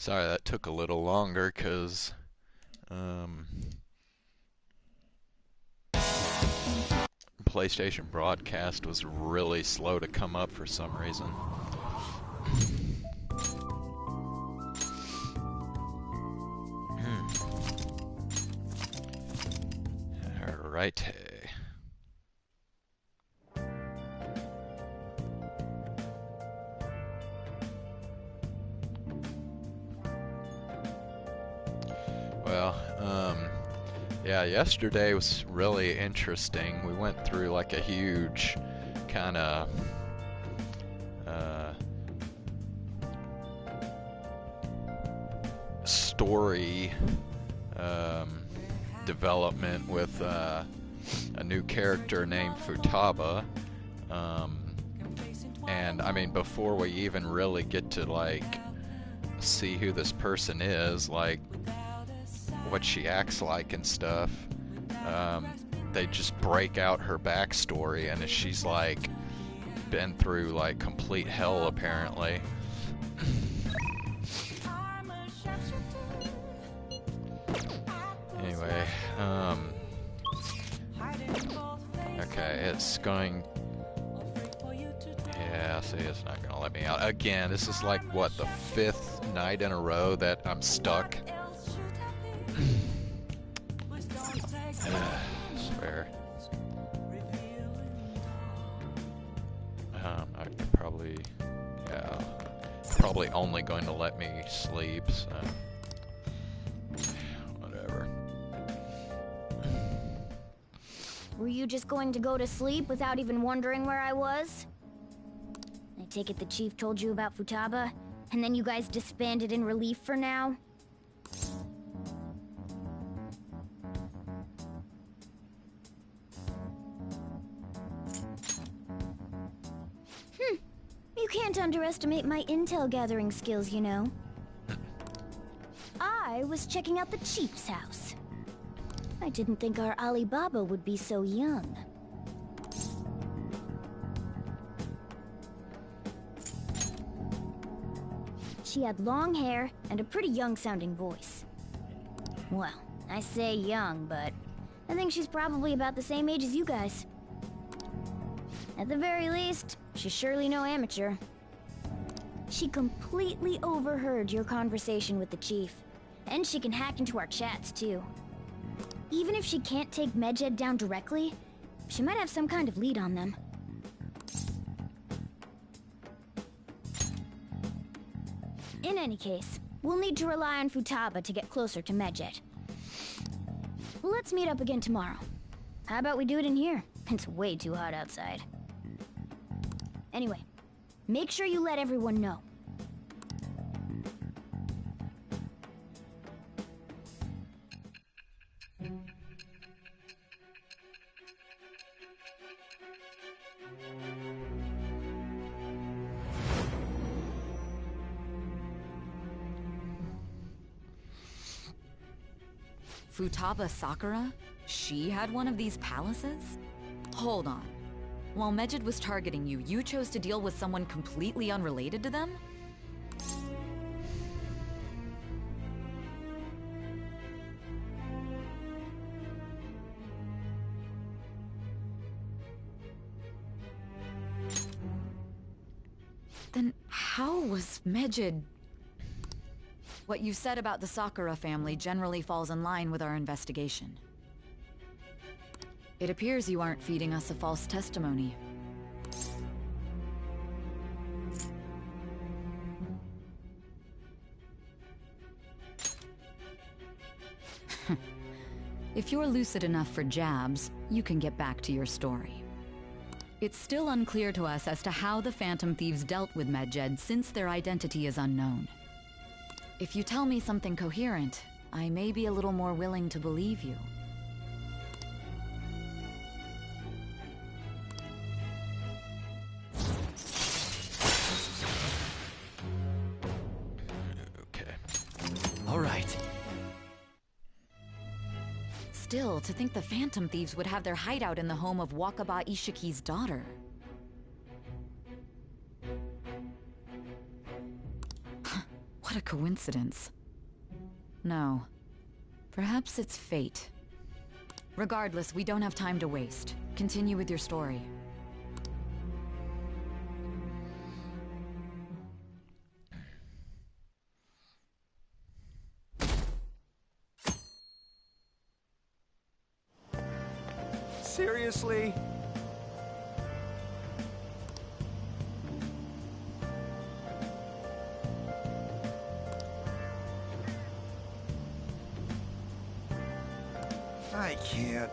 Sorry that took a little longer because um, PlayStation Broadcast was really slow to come up for some reason. Alright. Well, yeah, yesterday was really interesting. We went through like a huge kind of story development with a new character named Futaba. And I mean, before we even really get to like see who this person is, like what she acts like and stuff, they just break out her backstory, and she's like been through like complete hell apparently. Anyway, okay, it's going. Yeah, see, it's not gonna let me out again. This is like what, the 5th night in a row that I'm stuck. Swear. I could probably, yeah, probably only going to let me sleep, so whatever. Were you just going to go to sleep without even wondering where I was? I take it the chief told you about Futaba, and then you guys disbanded in relief for now? You can't underestimate my intel gathering skills, you know. I was checking out the chief's house. I didn't think our Alibaba would be so young. She had long hair and a pretty young-sounding voice. Well, I say young, but I think she's probably about the same age as you guys. At the very least, she's surely no amateur. She completely overheard your conversation with the chief, and she can hack into our chats, too. Even if she can't take Medjed down directly, she might have some kind of lead on them. In any case, we'll need to rely on Futaba to get closer to Medjed. Let's meet up again tomorrow. How about we do it in here? It's way too hot outside. Anyway, make sure you let everyone know. Futaba Sakura? She had one of these palaces? Hold on. While Medjed was targeting you, you chose to deal with someone completely unrelated to them? Then how was Medjed... What you said about the Sakura family generally falls in line with our investigation. It appears you aren't feeding us a false testimony. If you're lucid enough for jabs, you can get back to your story. It's still unclear to us as to how the Phantom Thieves dealt with Medjed since their identity is unknown. If you tell me something coherent, I may be a little more willing to believe you. Okay. All right. Still, to think the Phantom Thieves would have their hideout in the home of Wakaba Ishiki's daughter. What not a coincidence. No. Perhaps it's fate. Regardless, we don't have time to waste. Continue with your story. Seriously? I can't.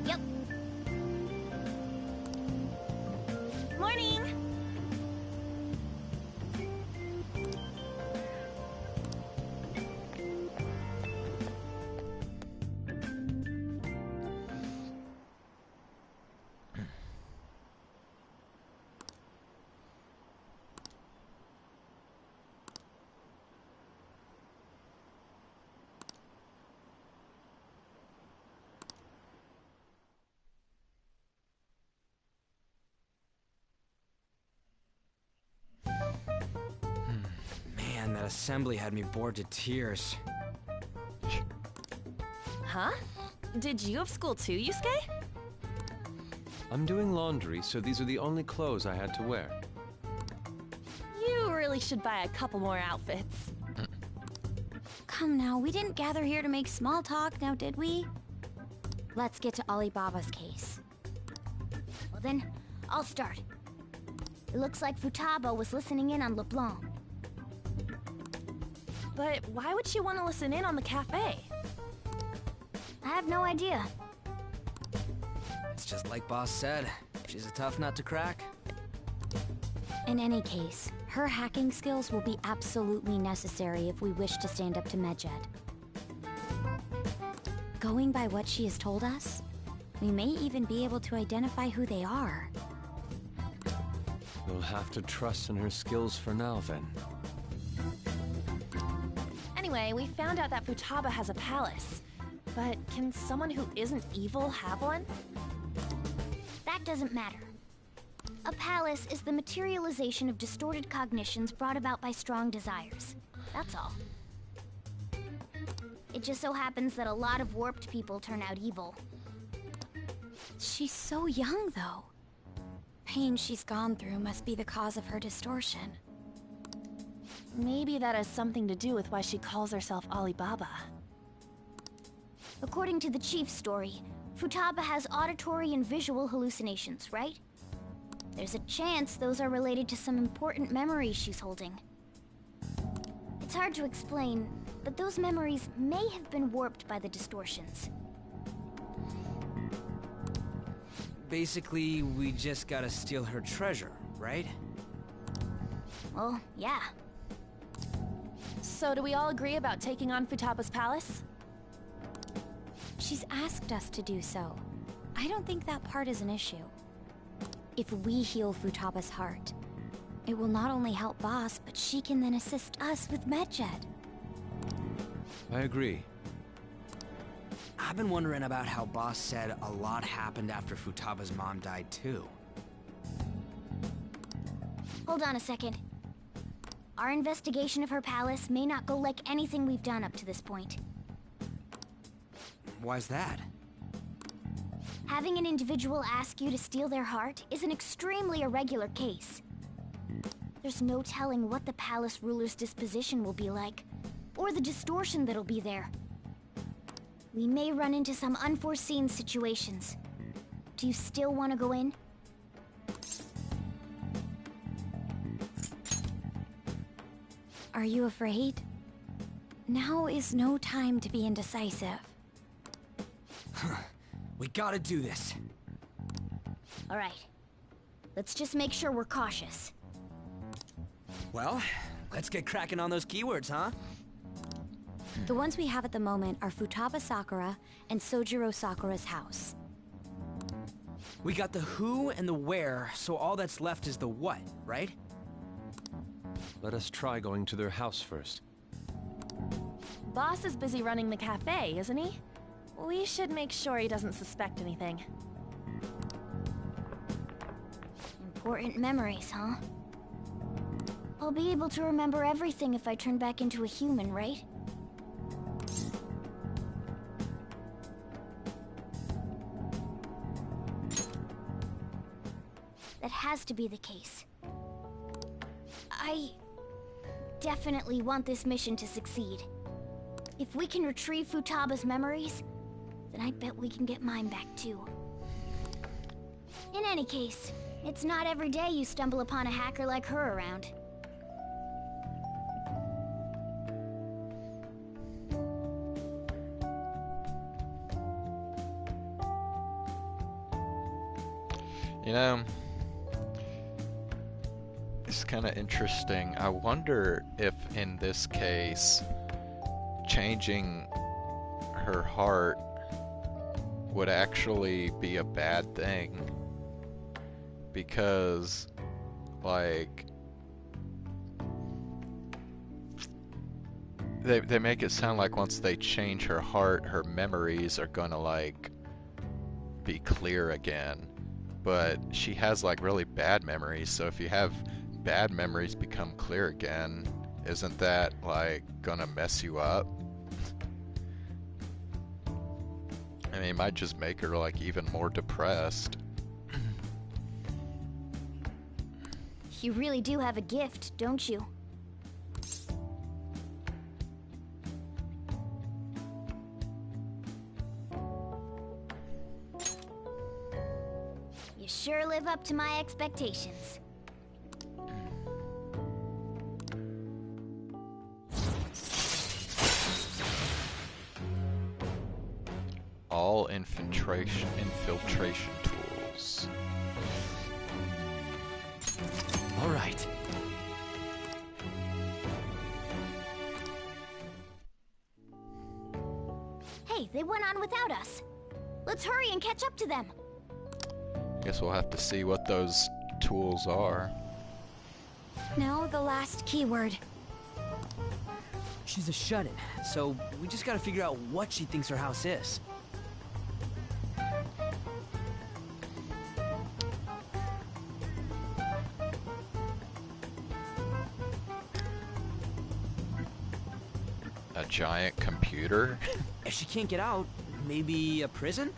Yep. Morning! Man, that assembly had me bored to tears. Huh? Did you have school too, Yusuke? I'm doing laundry, so these are the only clothes I had to wear. You really should buy a couple more outfits. Come now, we didn't gather here to make small talk, now did we? Let's get to Alibaba's case. Well then, I'll start. It looks like Futaba was listening in on LeBlanc. But why would she want to listen in on the cafe? I have no idea. It's just like Boss said. She's a tough nut to crack. In any case, her hacking skills will be absolutely necessary if we wish to stand up to Medjed. Going by what she has told us, we may even be able to identify who they are. We'll have to trust in her skills for now, then. Anyway, we found out that Futaba has a palace. But can someone who isn't evil have one? That doesn't matter. A palace is the materialization of distorted cognitions brought about by strong desires. That's all. It just so happens that a lot of warped people turn out evil. She's so young, though. Pain she's gone through must be the cause of her distortion. Maybe that has something to do with why she calls herself Alibaba. According to the chief's story, Futaba has auditory and visual hallucinations, right? There's a chance those are related to some important memories she's holding. It's hard to explain, but those memories may have been warped by the distortions. Basically, we just gotta steal her treasure, right? Well, yeah. So do we all agree about taking on Futaba's palace? She's asked us to do so. I don't think that part is an issue. If we heal Futaba's heart, it will not only help Boss, but she can then assist us with Medjed. I agree. I've been wondering about how Boss said a lot happened after Futaba's mom died, too. Hold on a second. Our investigation of her palace may not go like anything we've done up to this point. Why's that? Having an individual ask you to steal their heart is an extremely irregular case. There's no telling what the palace ruler's disposition will be like, or the distortion that'll be there. We may run into some unforeseen situations. Do you still want to go in? Are you afraid? Now is no time to be indecisive. We gotta do this. Alright. Let's just make sure we're cautious. Well, let's get cracking on those keywords, huh? The ones we have at the moment are Futaba Sakura and Sojiro Sakura's house. We got the who and the where, so all that's left is the what, right? Let us try going to their house first. Boss is busy running the cafe, isn't he? We should make sure he doesn't suspect anything. Important memories, huh? I'll be able to remember everything if I turn back into a human, right? That has to be the case. I definitely want this mission to succeed. If we can retrieve Futaba's memories, then I bet we can get mine back too. In any case, it's not every day you stumble upon a hacker like her around. You know, it's kind of interesting. I wonder if in this case, changing her heart would actually be a bad thing. Because, like, they make it sound like once they change her heart, her memories are gonna, like, be clear again. But she has, like, really bad memories, so if you have bad memories become clear again, isn't that, like, gonna mess you up? I mean, it might just make her, like, even more depressed. You really do have a gift, don't you? You sure live up to my expectations. All infiltration tools. All right. Hey, they went on without us. Let's hurry and catch up to them. Guess we'll have to see what those tools are. Now the last keyword. She's a shut-in, so we just gotta figure out what she thinks her house is. A giant computer? If she can't get out, maybe a prison?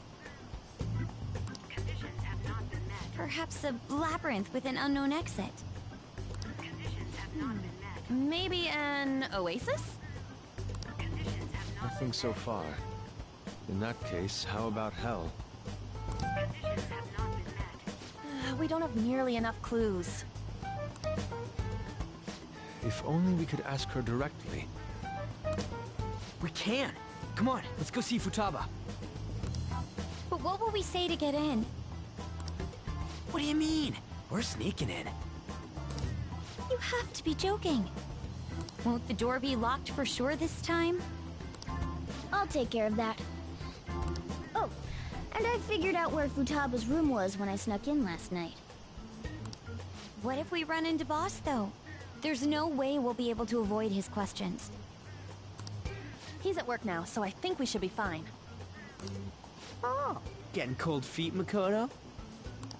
Perhaps a labyrinth with an unknown exit. Maybe an oasis? Nothing so far. In that case, how about hell? We don't have nearly enough clues. If only we could ask her directly. We can! Come on, let's go see Futaba. But what will we say to get in? What do you mean? We're sneaking in. You have to be joking. Won't the door be locked for sure this time? I'll take care of that. Oh, and I figured out where Futaba's room was when I snuck in last night. What if we run into Boss, though? There's no way we'll be able to avoid his questions. He's at work now, so I think we should be fine. Oh, getting cold feet, Makoto?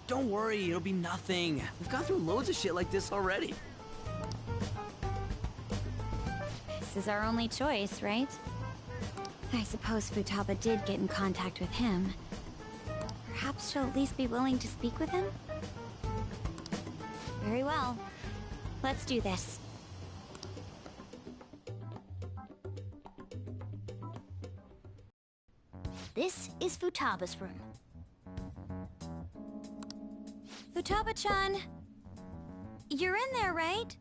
Don't worry, it'll be nothing. We've gone through loads of shit like this already. This is our only choice, right? I suppose Futaba did get in contact with him. Perhaps she'll at least be willing to speak with him? Very well. Let's do this. This is Futaba's room. Futaba-chan! You're in there, right?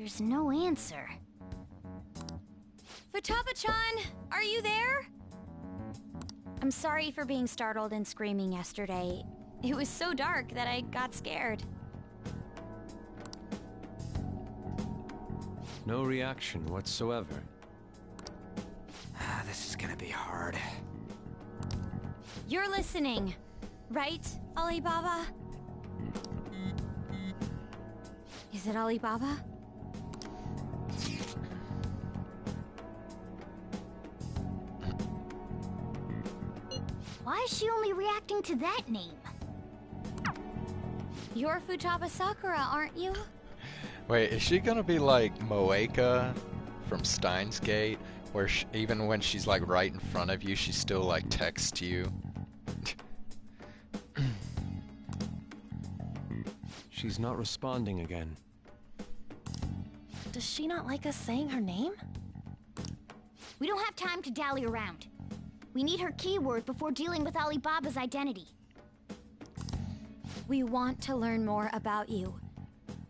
There's no answer. Futaba-chan, are you there? I'm sorry for being startled and screaming yesterday. It was so dark that I got scared. No reaction whatsoever. This is gonna be hard. You're listening, right, Alibaba? Is it Alibaba? Why is she only reacting to that name? You're Futaba Sakura, aren't you? Wait, is she gonna be like Moeka from Steins Gate, where even when she's like right in front of you, she still like texts you? She's not responding again. Does she not like us saying her name? We don't have time to dally around. We need her keyword before dealing with Alibaba's identity. We want to learn more about you.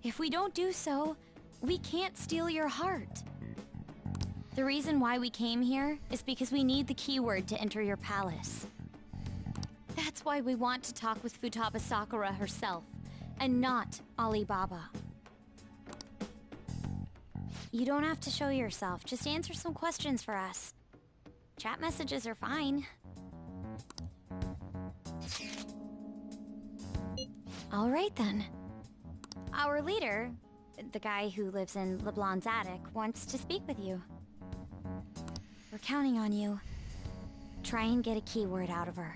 If we don't do so, we can't steal your heart. The reason why we came here is because we need the keyword to enter your palace. That's why we want to talk with Futaba Sakura herself, and not Alibaba. You don't have to show yourself, just answer some questions for us. Chat messages are fine. All right then. Our leader, the guy who lives in LeBlanc's attic, wants to speak with you. We're counting on you. Try and get a keyword out of her.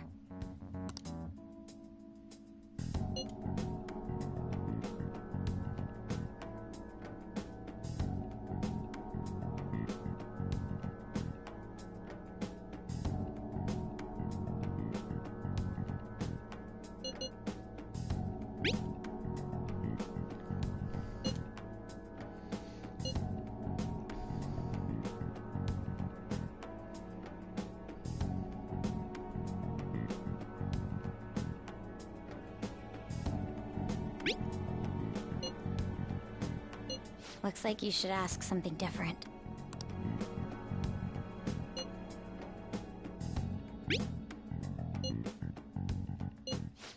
Looks like you should ask something different.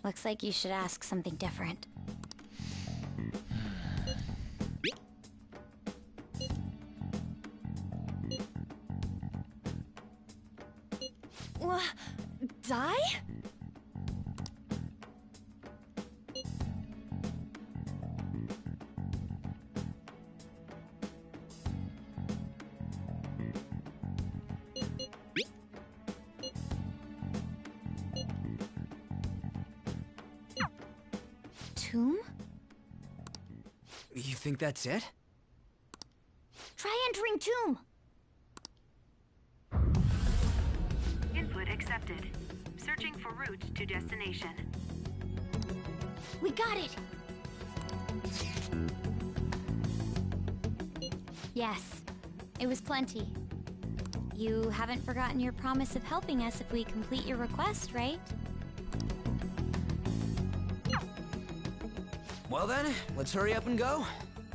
Looks like you should ask something different. Die? Tomb? You think that's it? Try entering tomb! Input accepted. Searching for route to destination. We got it! Yes, it was plenty. You haven't forgotten your promise of helping us if we complete your request, right? Well then, let's hurry up and go.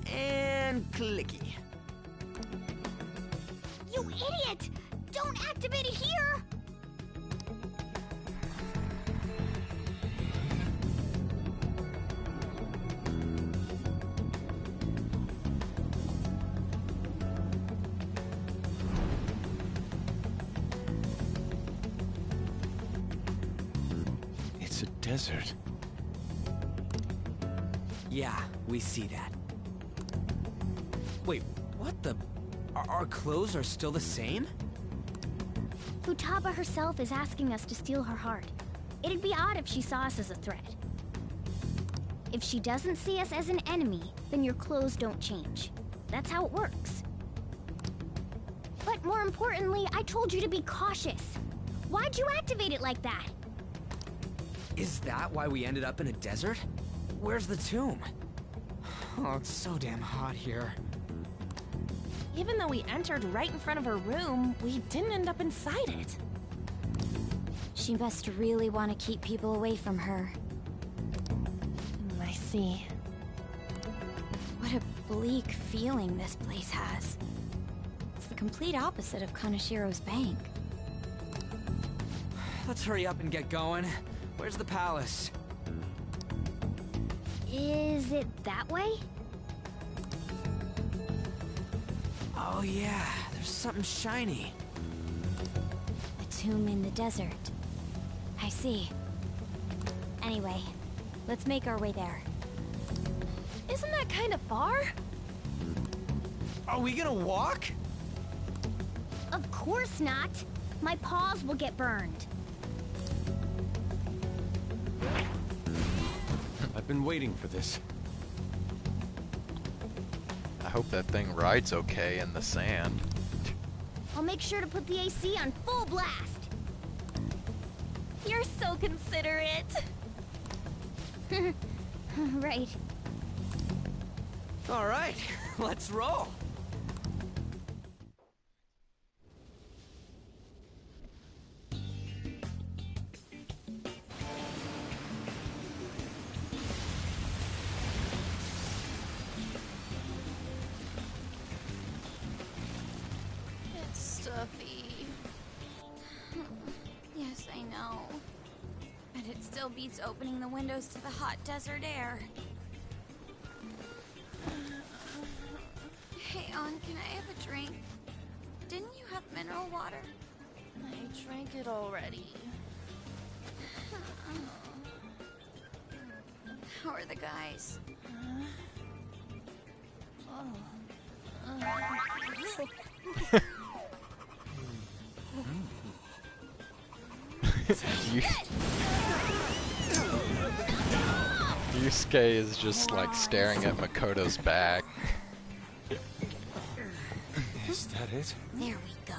And clicky. You idiot! Don't activate it here! It's a desert. Yeah, we see that. Wait, what the? Our clothes are still the same? Futaba herself is asking us to steal her heart. It'd be odd if she saw us as a threat. If she doesn't see us as an enemy, then your clothes don't change. That's how it works. But more importantly, I told you to be cautious. Why'd you activate it like that? Is that why we ended up in a desert? Where's the tomb? Oh, it's so damn hot here. Even though we entered right in front of her room, we didn't end up inside it. She must really want to keep people away from her. I see. What a bleak feeling this place has. It's the complete opposite of Kanashiro's bank. Let's hurry up and get going. Where's the palace? Is it that way? Oh yeah, there's something shiny. A tomb in the desert. I see. Anyway, let's make our way there. Isn't that kind of far? Are we gonna walk? Of course not. My paws will get burned. I've been waiting for this. I hope that thing rides okay in the sand. I'll make sure to put the AC on full blast. You're so considerate. Right. All right, let's roll. It's stuffy. Yes, I know. But it still beats opening the windows to the hot desert air. Hey, On, can I have a drink? Didn't you have mineral water? I drank it already. How are the guys? Yusuke is just like staring at Makoto's back. Is that it? There we go.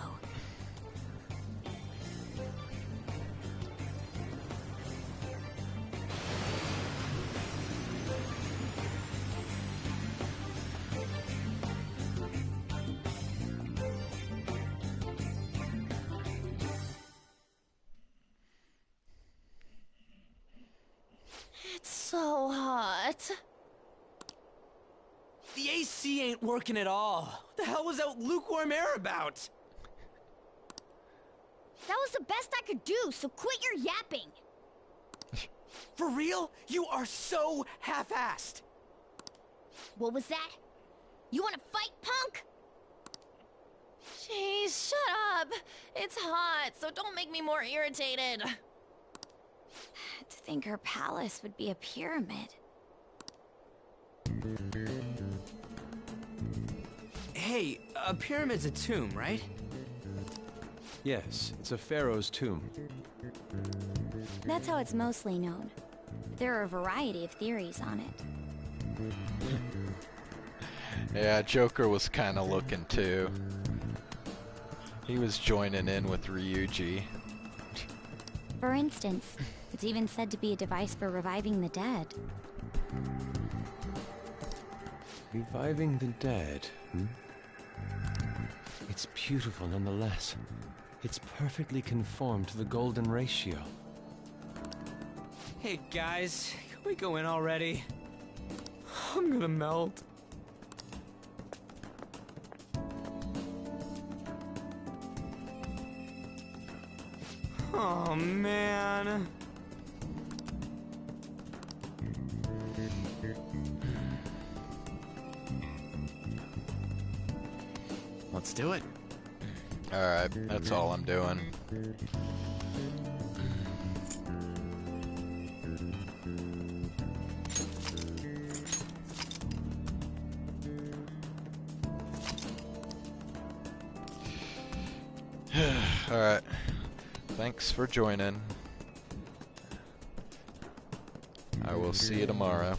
It's so hot. The AC ain't working at all. What the hell was that lukewarm air about? That was the best I could do, so quit your yapping. For real? You are so half-assed. What was that? You wanna fight, punk? Jeez, shut up. It's hot, so don't make me more irritated. To think her palace would be a pyramid. Hey, a pyramid's a tomb, right? Yes, it's a pharaoh's tomb. That's how it's mostly known. There are a variety of theories on it. Yeah, Joker was kind of looking too. He was joining in with Ryuji. For instance, it's even said to be a device for reviving the dead. Reviving the dead, hmm? It's beautiful nonetheless. It's perfectly conformed to the golden ratio. Hey guys, can we go in already? I'm gonna melt. Oh man. Let's do it. Alright, that's all I'm doing. Alright. Thanks for joining. I will see you tomorrow.